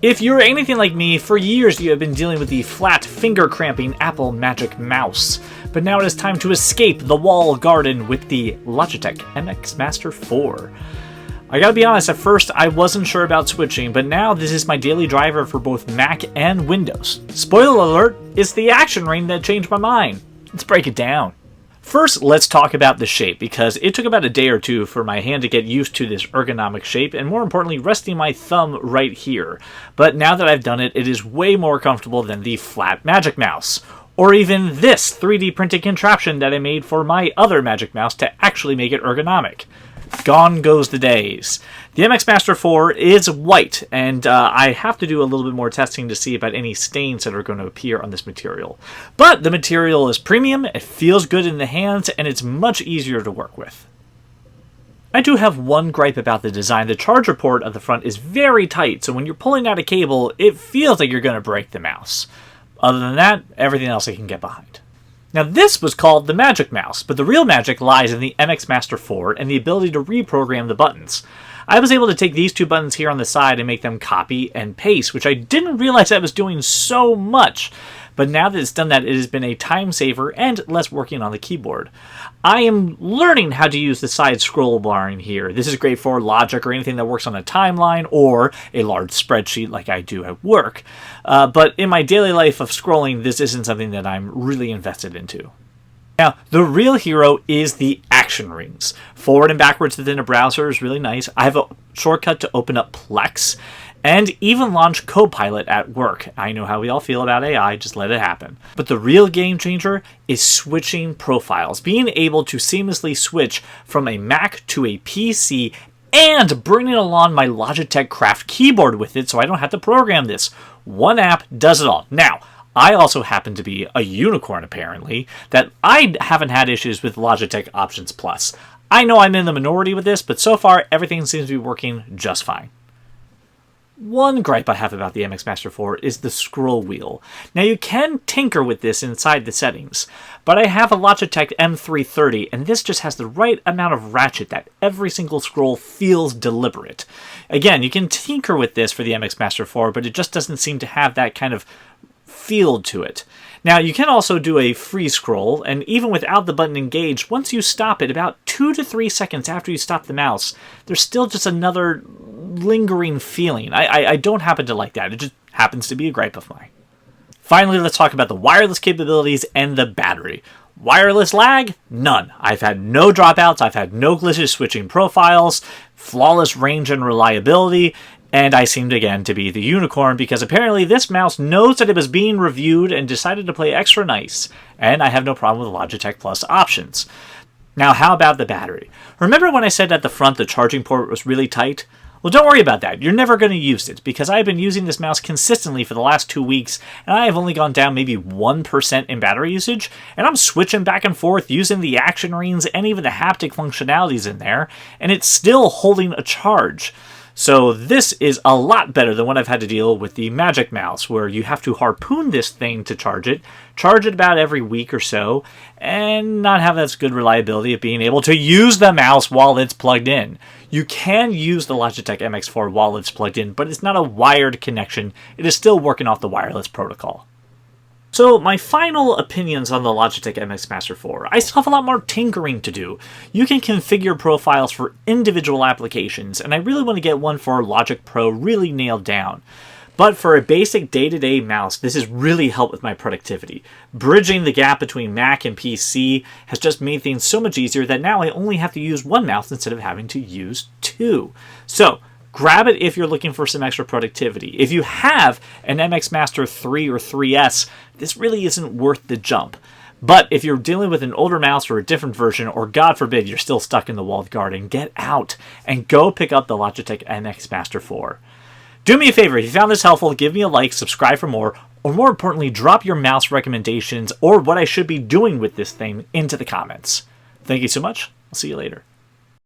If you're anything like me, for years you have been dealing with the flat, finger-cramping Apple Magic Mouse. But now it is time to escape the walled garden with the Logitech MX Master 4. I gotta be honest, at first I wasn't sure about switching, but now this is my daily driver for both Mac and Windows. Spoiler alert, it's the action ring that changed my mind. Let's break it down. First, let's talk about the shape, because it took about a day or two for my hand to get used to this ergonomic shape, and more importantly, resting my thumb right here. But now that I've done it, it is way more comfortable than the flat Magic Mouse. Or even this 3D printed contraption that I made for my other Magic Mouse to actually make it ergonomic. Gone goes the days. The MX Master 4 is white, and I have to do a little bit more testing to see about any stains that are going to appear on this material. But the material is premium, it feels good in the hands, and it's much easier to work with. I do have one gripe about the design. The charger port at the front is very tight, so when you're pulling out a cable, it feels like you're going to break the mouse. Other than that, everything else I can get behind. Now this was called the Magic Mouse, but the real magic lies in the MX Master 4 and the ability to reprogram the buttons. I was able to take these two buttons here on the side and make them copy and paste, which I didn't realize I was doing so much. But now that it's done that, it has been a time saver and less working on the keyboard. I am learning how to use the side scroll bar in here. This is great for Logic or anything that works on a timeline or a large spreadsheet like I do at work. But in my daily life of scrolling, this isn't something that I'm really invested into. Now, the real hero is the action rings. Forward and backwards within a browser is really nice. I have a shortcut to open up Plex, and even launch Copilot at work. I know how we all feel about AI, just let it happen. But the real game changer is switching profiles, being able to seamlessly switch from a Mac to a PC and bringing along my Logitech Craft keyboard with it so I don't have to program this. One app does it all. Now, I also happen to be a unicorn, apparently, that I haven't had issues with Logitech Options Plus. I know I'm in the minority with this, but so far everything seems to be working just fine. One gripe I have about the MX Master 4 is the scroll wheel. Now you can tinker with this inside the settings, but I have a Logitech M330 and this just has the right amount of ratchet that every single scroll feels deliberate. Again, you can tinker with this for the MX Master 4, but it just doesn't seem to have that kind of feel to it. Now you can also do a free scroll, and even without the button engaged, once you stop it about 2 to 3 seconds after you stop the mouse, there's still just another lingering feeling. I don't happen to like that. It just happens to be a gripe of mine. Finally, let's talk about the wireless capabilities and the battery. Wireless lag? None. I've had no dropouts, I've had no glitches switching profiles, flawless range and reliability, and I seemed again to be the unicorn because apparently this mouse knows that it was being reviewed and decided to play extra nice, and I have no problem with Logitech Plus options. Now, how about the battery? Remember when I said at the front the charging port was really tight? Well, don't worry about that. You're never going to use it because I've been using this mouse consistently for the last 2 weeks and I have only gone down maybe 1% in battery usage, and I'm switching back and forth using the action rings and even the haptic functionalities in there, and it's still holding a charge. So this is a lot better than what I've had to deal with the Magic Mouse, where you have to harpoon this thing to charge it about every week or so, and not have as good reliability of being able to use the mouse while it's plugged in. You can use the Logitech MX4 while it's plugged in, but it's not a wired connection. It is still working off the wireless protocol. So my final opinions on the Logitech MX Master 4. I still have a lot more tinkering to do. You can configure profiles for individual applications, and I really want to get one for Logic Pro really nailed down. But for a basic day-to-day mouse, this has really helped with my productivity. Bridging the gap between Mac and PC has just made things so much easier that now I only have to use one mouse instead of having to use two. So, grab it if you're looking for some extra productivity. If you have an MX Master 3 or 3S, this really isn't worth the jump. But if you're dealing with an older mouse or a different version, or God forbid you're still stuck in the walled garden, get out and go pick up the Logitech MX Master 4. Do me a favor, if you found this helpful, give me a like, subscribe for more, or more importantly, drop your mouse recommendations or what I should be doing with this thing into the comments. Thank you so much. I'll see you later.